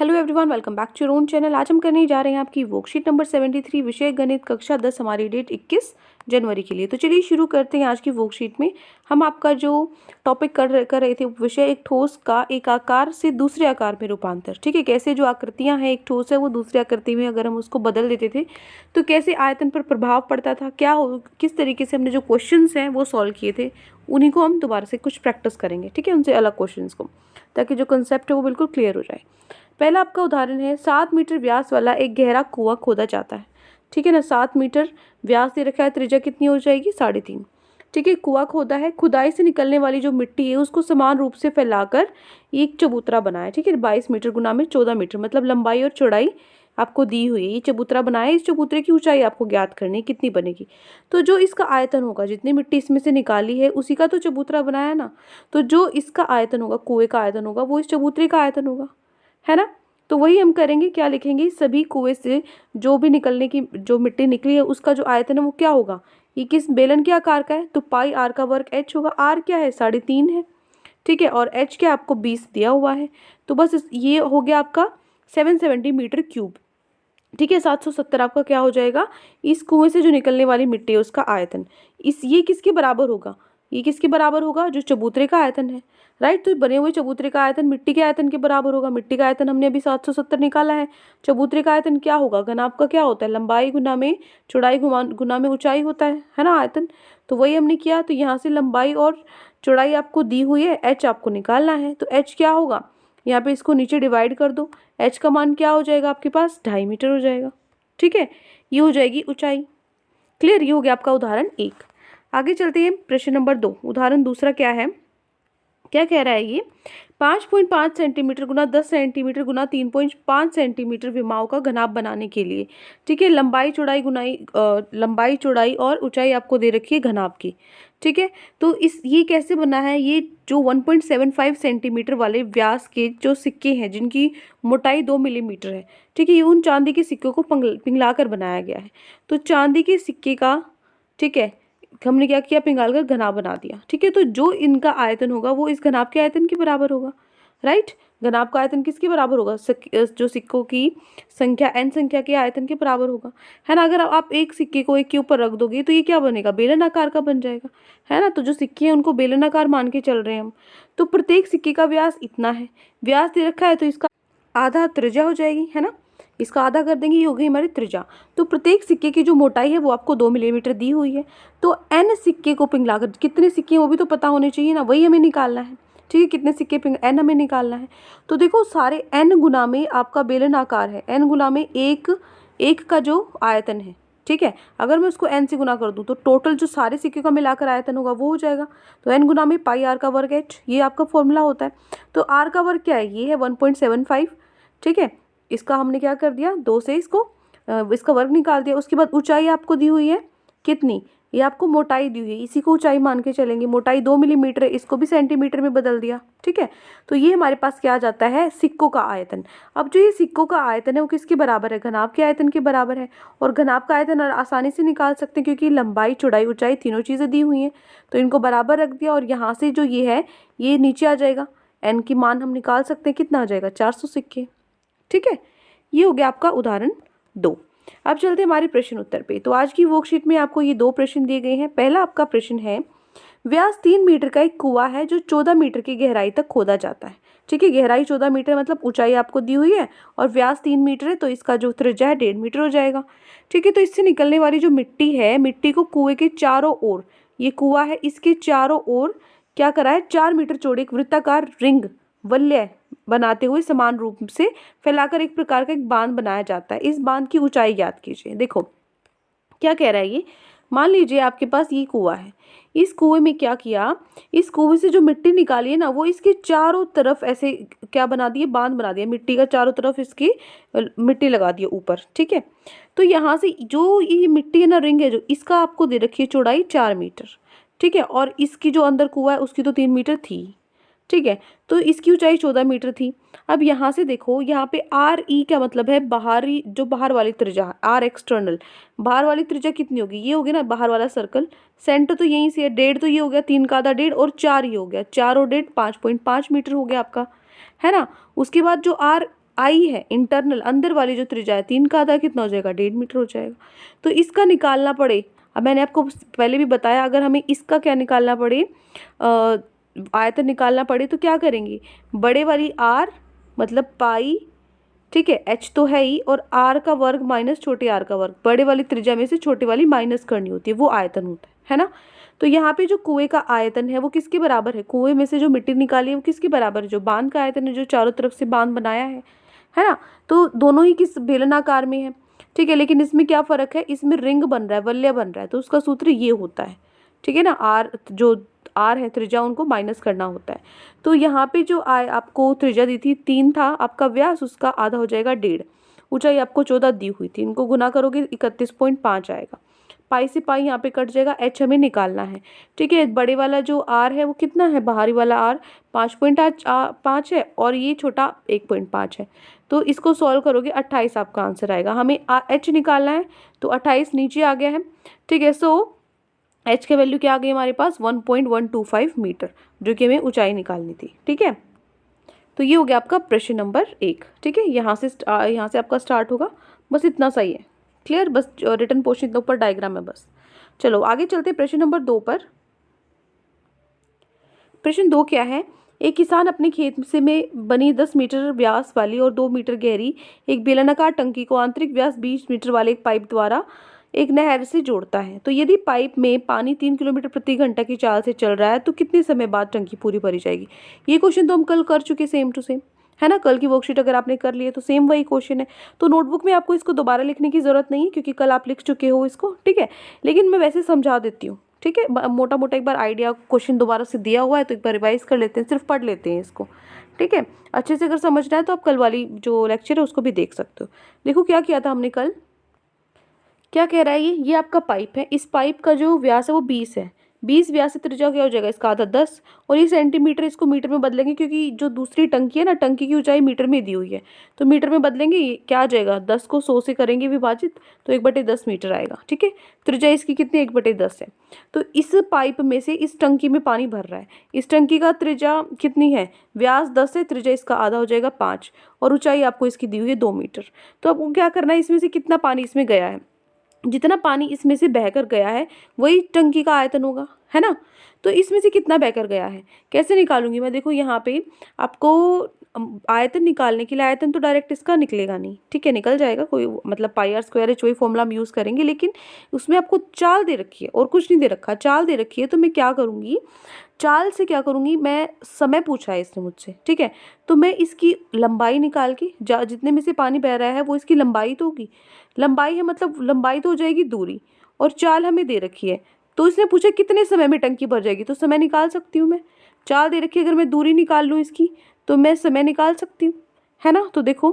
Hello everyone, welcome back to your own channel. आज हम करने जा रहे हैं आपकी वर्कशीट नंबर 73 विषय गणित कक्षा 10। हमारी डेट 21 जनवरी के लिए। तो चलिए शुरू करते हैं। आज की वर्कशीट में हम आपका जो टॉपिक कर रहे थे विषय एक ठोस का एक आकार से दूसरे आकार में रूपांतर। ठीक है, कैसे जो आकृतियां हैं एक ठोस है वो दूसरी आकृति में अगर हम उसको बदल देते थे तो कैसे आयतन पर प्रभाव पड़ता था, किस तरीके से हमने जो क्वेश्चन हैं वो सॉल्व किए थे, उन्हीं को हम दोबारा से कुछ प्रैक्टिस करेंगे। ठीक है, उनसे अलग क्वेश्चन को, ताकि जो कंसेप्ट है वो बिल्कुल क्लियर हो जाए। पहला आपका उदाहरण है, 7 मीटर व्यास वाला एक गहरा कुआं खोदा जाता है। ठीक है ना, 7 मीटर व्यास दे रखा है, त्रिज्या कितनी हो जाएगी 3.5। ठीक है, कुआं खोदा है, खुदाई से निकलने वाली जो मिट्टी है उसको समान रूप से फैलाकर एक चबूतरा बनाया। ठीक है, 22 मीटर गुना में 14 मीटर, मतलब लंबाई और चौड़ाई आपको दी हुई है। ये चबूतरा बनाया, इस चबूतरे की ऊंचाई आपको ज्ञात करनी है कितनी बनेगी। तो जो इसका आयतन होगा, जितनी मिट्टी इसमें से निकाली है उसी का तो चबूतरा बनाया ना, तो जो इसका आयतन होगा, कुएं का आयतन होगा, वो इस चबूतरे का आयतन होगा, है ना। तो वही हम करेंगे, क्या लिखेंगे, सभी कुएं से जो भी निकलने की जो मिट्टी निकली है उसका जो आयतन है वो क्या होगा। ये किस बेलन के आकार का है, तो पाई आर का वर्ग एच होगा। आर क्या है, 3.5 है। ठीक है, और एच क्या आपको 20 दिया हुआ है। तो बस ये हो गया आपका 770 मीटर क्यूब। ठीक है, 770 आपका क्या हो जाएगा, इस कुएं से जो निकलने वाली मिट्टी है उसका आयतन। ये किसके बराबर होगा, ये किसके बराबर होगा, जो चबूतरे का आयतन है। राइट, तो बने हुए चबूतरे का आयतन मिट्टी के आयतन के बराबर होगा। मिट्टी का आयतन हमने अभी 770 निकाला है। चबूतरे का आयतन क्या होगा, घनाभ का क्या होता है, लंबाई गुना में चौड़ाई गुना में ऊंचाई होता है ना आयतन। तो वही हमने किया। तो यहाँ से लंबाई और चौड़ाई आपको दी हुई है, एच आपको निकालना है। तो एच क्या होगा, यहाँ पे इसको नीचे डिवाइड कर दो, एच का मान क्या हो जाएगा आपके पास, 2.5 मीटर हो जाएगा। ठीक है, ये हो जाएगी ऊंचाई। क्लियर, ये हो गया आपका उदाहरण 1। आगे चलते हैं प्रश्न नंबर 2। उदाहरण दूसरा क्या है, क्या कह रहा है ये, 5.5 सेंटीमीटर गुना 10 सेंटीमीटर गुना 3.5 सेंटीमीटर विमाओं का घनाभ बनाने के लिए। ठीक है, लंबाई चौड़ाई और ऊंचाई आपको दे रखी है घनाभ की। ठीक है, तो ये कैसे बना है, ये जो 1.75 सेंटीमीटर वाले व्यास के जो सिक्के हैं जिनकी मोटाई 2 मिलीमीटर है। ठीक है, ये उन चांदी के सिक्कों को पिघला कर बनाया गया है। तो चांदी के सिक्के का, ठीक है, हमने क्या किया, पिघाल कर घनाभ बना दिया। ठीक है, तो जो इनका आयतन होगा वो इस घनाभ के आयतन के बराबर होगा। राइट, घनाभ का आयतन किसके बराबर होगा, जो सिक्कों की संख्या n संख्या के आयतन के बराबर होगा, है ना। अगर आप एक सिक्के को एक के ऊपर रख दोगे तो ये क्या बनेगा, बेलन आकार का बन जाएगा, है ना। तो जो सिक्के हैं उनको बेलन आकार मान के चल रहे हैं हम। तो प्रत्येक सिक्के का व्यास इतना है, व्यास दे रखा है तो इसका आधा त्रिज्या हो जाएगी, है ना। इसका आधा कर देंगे, ये हो गई हमारी त्रिज्या। तो प्रत्येक सिक्के की जो मोटाई है वो आपको 2 मिलीमीटर दी हुई है। तो n सिक्के को पिघलाकर, कितने सिक्के हैं वो भी तो पता होने चाहिए ना, वही हमें निकालना है। ठीक है, कितने सिक्के n हमें निकालना है। तो देखो सारे n गुना में आपका बेलन आकार है, n गुना में एक का जो आयतन है। ठीक है, अगर मैं उसको n से गुना कर दूं तो टोटल जो सारे सिक्के का मिलाकर आयतन होगा वो हो जाएगा। तो n गुना में पाई आर का वर्ग एच, ये आपका फॉर्मूला होता है। तो r का वर्ग क्या है, ये है 1.75। ठीक है, इसका हमने क्या कर दिया, 2 से इसका वर्ग निकाल दिया। उसके बाद ऊंचाई आपको दी हुई है कितनी, ये आपको मोटाई दी हुई है, इसी को ऊंचाई मान के चलेंगे। मोटाई 2 मिलीमीटर है, इसको भी सेंटीमीटर में बदल दिया। ठीक है, तो ये हमारे पास क्या आ जाता है, सिक्कों का आयतन। अब जो ये सिक्कों का आयतन है वो किसके बराबर है, घनाभ के आयतन के बराबर है। और घनाभ का आयतन आसानी से निकाल सकते हैं क्योंकि लंबाई चौड़ाई ऊंचाई तीनों चीज़ें दी हुई हैं। तो इनको बराबर रख दिया और यहाँ से जो ये है ये नीचे आ जाएगा। n की मान हम निकाल सकते हैं, कितना आ जाएगा, 400 सिक्के। ठीक है, ये हो गया आपका उदाहरण 2। अब चलते हैं हमारे प्रश्न उत्तर पे। तो आज की वर्कशीट में आपको ये 2 प्रश्न दिए गए हैं। पहला आपका प्रश्न है, व्यास 3 मीटर का एक कुआं है जो 14 मीटर की गहराई तक खोदा जाता है। ठीक है, गहराई 14 मीटर मतलब ऊंचाई आपको दी हुई है और व्यास 3 मीटर है, तो इसका जो त्रिज्या है 1.5 मीटर हो जाएगा। ठीक है, तो इससे निकलने वाली जो मिट्टी है, मिट्टी को कुएं के चारों ओर, ये कुआं है इसके चारों ओर क्या करा है, 4 मीटर चौड़ी एक वृत्ताकार रिंग वलय बनाते हुए समान रूप से फैलाकर एक प्रकार का एक बांध बनाया जाता है। इस बांध की ऊंचाई ज्ञात कीजिए। देखो क्या कह रहा है ये, मान लीजिए आपके पास ये कुआं है, इस कुएं में क्या किया, इस कुएं से जो मिट्टी निकाली है ना वो इसके चारों तरफ ऐसे क्या बना दिए, बांध बना दिया, मिट्टी का चारों तरफ इसकी मिट्टी लगा दी ऊपर। ठीक है, तो यहाँ से जो ये मिट्टी है ना, रिंग है जो, इसका आपको दे रखी है चौड़ाई 4 मीटर। ठीक है, और इसकी जो अंदर कुआं है उसकी तो 3 मीटर थी। ठीक है, तो इसकी ऊंचाई 14 मीटर थी। अब यहाँ से देखो, यहाँ पे आर ई क्या मतलब है, बाहरी जो बाहर वाली त्रिज्या, आर एक्सटर्नल, बाहर वाली त्रिज्या कितनी होगी, ये होगी ना बाहर वाला सर्कल, सेंटर तो यहीं से है, 1.5 तो ये हो गया, 3 का आधा 1.5 और 4 ये हो गया, 4 और 1.5 5.5 मीटर हो गया आपका, है ना। उसके बाद जो आई है इंटरनल अंदर वाली जो त्रिज्या है 3 का आधा कितना हो जाएगा 1.5 मीटर हो जाएगा। तो इसका निकालना पड़े, अब मैंने आपको पहले भी बताया, अगर हमें इसका क्या निकालना पड़े, आयतन निकालना पड़े तो क्या करेंगे, बड़े वाली आर मतलब पाई, ठीक है, एच तो है ही, और आर का वर्ग माइनस छोटे आर का वर्ग, बड़े वाली त्रिज्या में से छोटे वाली माइनस करनी होती है, वो आयतन होता है ना। तो यहाँ पे जो कुएं का आयतन है वो किसके बराबर है, कुएं में से जो मिट्टी निकाली है वो किसके बराबर है, जो बांध का आयतन है, जो चारों तरफ से बांध बनाया है ना। तो दोनों ही किस बेलनाकार में है, ठीक है, लेकिन इसमें क्या फ़र्क है, इसमें रिंग बन रहा है, वलय बन रहा है, तो उसका सूत्र ये होता है, ठीक है ना। आर जो आर है त्रिज्या उनको माइनस करना होता है। तो यहाँ पे जो आपको त्रिज्या दी थी 3 था, आपका व्यास उसका आधा हो जाएगा 1.5, ऊंचाई आपको 14 दी हुई थी, इनको गुना करोगे 31.5 आएगा, पाई से पाई यहाँ पे कट जाएगा, एच हमें निकालना है, ठीक है। बड़े वाला जो आर है वो कितना है, बाहरी वाला आर 5.5 है और ये छोटा 1.5 है, तो इसको सॉल्व करोगे 28 आपका आंसर आएगा। हमें एच निकालना है तो 28 नीचे आ गया है, ठीक है। सो एच के वैल्यू क्या आ गई हमारे पास 1.125 मीटर, जो कि हमें ऊंचाई निकालनी थी, ठीक है। तो ये हो गया आपका प्रश्न नंबर 1, ठीक है। यहाँ से आपका स्टार्ट होगा, बस इतना सही है, क्लियर, बस रिटर्न पोर्शन इतना ऊपर डायग्राम है बस। चलो आगे चलते प्रश्न नंबर 2 पर। प्रश्न 2 क्या है, एक किसान अपने खेत से में बनी 10 मीटर व्यास वाली और 2 मीटर गहरी एक बेलनाकार टंकी को आंतरिक व्यास 20 मीटर वाले एक पाइप द्वारा एक नहर से जोड़ता है। तो यदि पाइप में पानी 3 किलोमीटर प्रति घंटा की चाल से चल रहा है तो कितने समय बाद टंकी पूरी भरी जाएगी। ये क्वेश्चन तो हम कल कर चुके सेम टू सेम, है ना। कल की वर्कशीट अगर आपने कर ली है तो सेम वही क्वेश्चन है, तो नोटबुक में आपको इसको दोबारा लिखने की ज़रूरत नहीं है क्योंकि कल आप लिख चुके हो इसको, ठीक है। लेकिन मैं वैसे समझा देती हूँ, ठीक है, मोटा मोटा एक बार आइडिया, क्वेश्चन दोबारा से दिया हुआ है तो एक बार रिवाइज कर लेते हैं, सिर्फ पढ़ लेते हैं इसको, ठीक है। अच्छे से अगर समझना है तो आप कल वाली जो लेक्चर है उसको भी देख सकते हो। देखो क्या किया था हमने कल, क्या कह रहा है ये आपका पाइप है, इस पाइप का जो व्यास है वो 20 है, 20 व्यास से त्रिज्या क्या हो जाएगा इसका आधा 10, और ये सेंटीमीटर इसको मीटर में बदलेंगे क्योंकि जो दूसरी टंकी है ना, टंकी की ऊंचाई मीटर में दी हुई है, तो मीटर में बदलेंगे, ये क्या आ जाएगा 10 को 100 से करेंगे विभाजित तो 1/10 मीटर आएगा, ठीक है। त्रिज्या इसकी कितनी 1/10 है। तो इस पाइप में से इस टंकी में पानी भर रहा है, इस टंकी का त्रिज्या कितनी है, व्यास 10 है, त्रिज्या इसका आधा हो जाएगा 5, और ऊंचाई आपको इसकी दी हुई है 2 मीटर। तो आपको क्या करना है, इसमें से कितना पानी इसमें गया है, जितना पानी इसमें से बहकर गया है वही टंकी का आयतन होगा, है ना। तो इसमें से कितना बहकर गया है कैसे निकालूंगी मैं, देखो यहाँ पे आपको आयतन निकालने के लिए, आयतन तो डायरेक्ट इसका निकलेगा नहीं, ठीक है, निकल जाएगा कोई मतलब पाई आर स्क्वायर एच वही फॉर्मूला हम यूज़ करेंगे, लेकिन उसमें आपको चाल दे रखी है और कुछ नहीं दे रखा, चाल दे रखी है। तो मैं क्या करूँगी, चाल से क्या करूँगी मैं, समय पूछा है इसने मुझसे, ठीक है, तो मैं इसकी लंबाई निकाल के, जितने में से पानी बह रहा है वो इसकी लंबाई तो होगी, लंबाई है मतलब लंबाई तो हो जाएगी दूरी, और चाल हमें दे रखी है, तो इसने पूछा कितने समय में टंकी भर जाएगी, तो समय निकाल सकती हूँ मैं, चाल दे रखी है, अगर मैं दूरी निकाल लूँ इसकी तो मैं समय निकाल सकती हूँ, है ना। तो देखो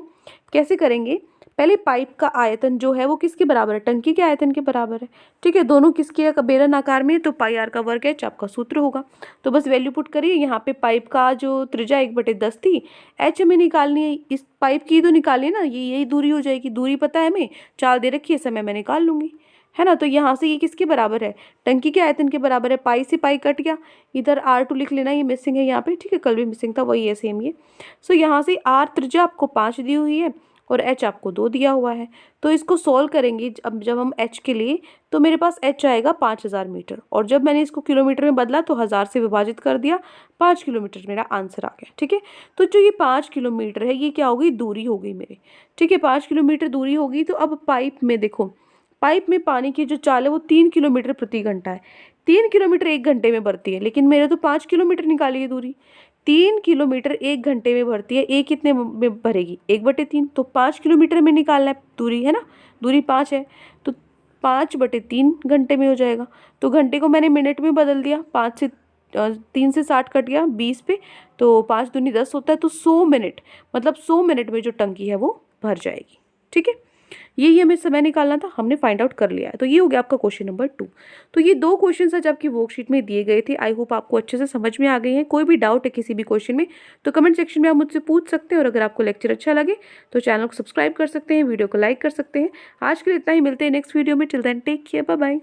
कैसे करेंगे, पहले पाइप का आयतन जो है वो किसके बराबर है, टंकी के आयतन के बराबर है, ठीक है, दोनों किसके बेलन आकार में, तो पाई आर का वर्ग एच आपका सूत्र होगा। तो बस वैल्यू पुट करिए, यहाँ पे पाइप का जो त्रिज्या 1/10 थी, एच हमें निकालनी है, इस पाइप की तो निकालिए ना, ये यही दूरी हो जाएगी, दूरी पता है हमें, चाल दे रखी है, समय मैं निकाल लूँगी, है ना। तो यहाँ से ये किसके बराबर है, टंकी के आयतन के बराबर है, पाई से पाई कट गया, इधर R2 लिख लेना, ये मिसिंग है यहाँ पे, ठीक है, कल भी मिसिंग था, वही है सेम ये। सो यहाँ से R त्रिज्या आपको 5 दी हुई है और H आपको 2 दिया हुआ है, तो इसको सॉल्व करेंगे अब जब हम H के लिए, तो मेरे पास H आएगा 5000 मीटर, और जब मैंने इसको किलोमीटर में बदला तो 1000 से विभाजित कर दिया, 5 किलोमीटर मेरा आंसर आ गया, ठीक है। तो जो ये 5 किलोमीटर है ये क्या हो गई, दूरी हो गई मेरी, ठीक है, 5 किलोमीटर दूरी होगी। तो अब पाइप में देखो, पाइप में पानी की जो चाल है वो 3 किलोमीटर प्रति घंटा है, 3 किलोमीटर 1 घंटे में भरती है, लेकिन मेरे तो 5 किलोमीटर निकाली है दूरी, 3 किलोमीटर 1 घंटे में भरती है, एक कितने में भरेगी 1/3, तो 5 किलोमीटर में निकालना है दूरी, है ना, दूरी 5 है, तो 5/3 घंटे में हो जाएगा। तो घंटे को मैंने मिनट में बदल दिया, 3 से 60 कट गया 20 पे, तो 5 दूनी 10 होता है, तो 100 मिनट, मतलब 100 मिनट में जो टंकी है वो भर जाएगी, ठीक है। यही हमें समय निकालना था, हमने फाइंड आउट कर लिया है। तो ये हो गया आपका क्वेश्चन नंबर 2। तो ये 2 क्वेश्चन आज आपकी वर्कशीट में दिए गए थे, आई होप आपको अच्छे से समझ में आ गए हैं। कोई भी डाउट है किसी भी क्वेश्चन में तो कमेंट सेक्शन में आप मुझसे पूछ सकते हैं, और अगर आपको लेक्चर अच्छा लगे तो चैनल को सब्सक्राइब कर सकते हैं, वीडियो को लाइक कर सकते हैं। आज के लिए इतना ही, मिलते हैं नेक्स्ट वीडियो में, till then take care, bye bye.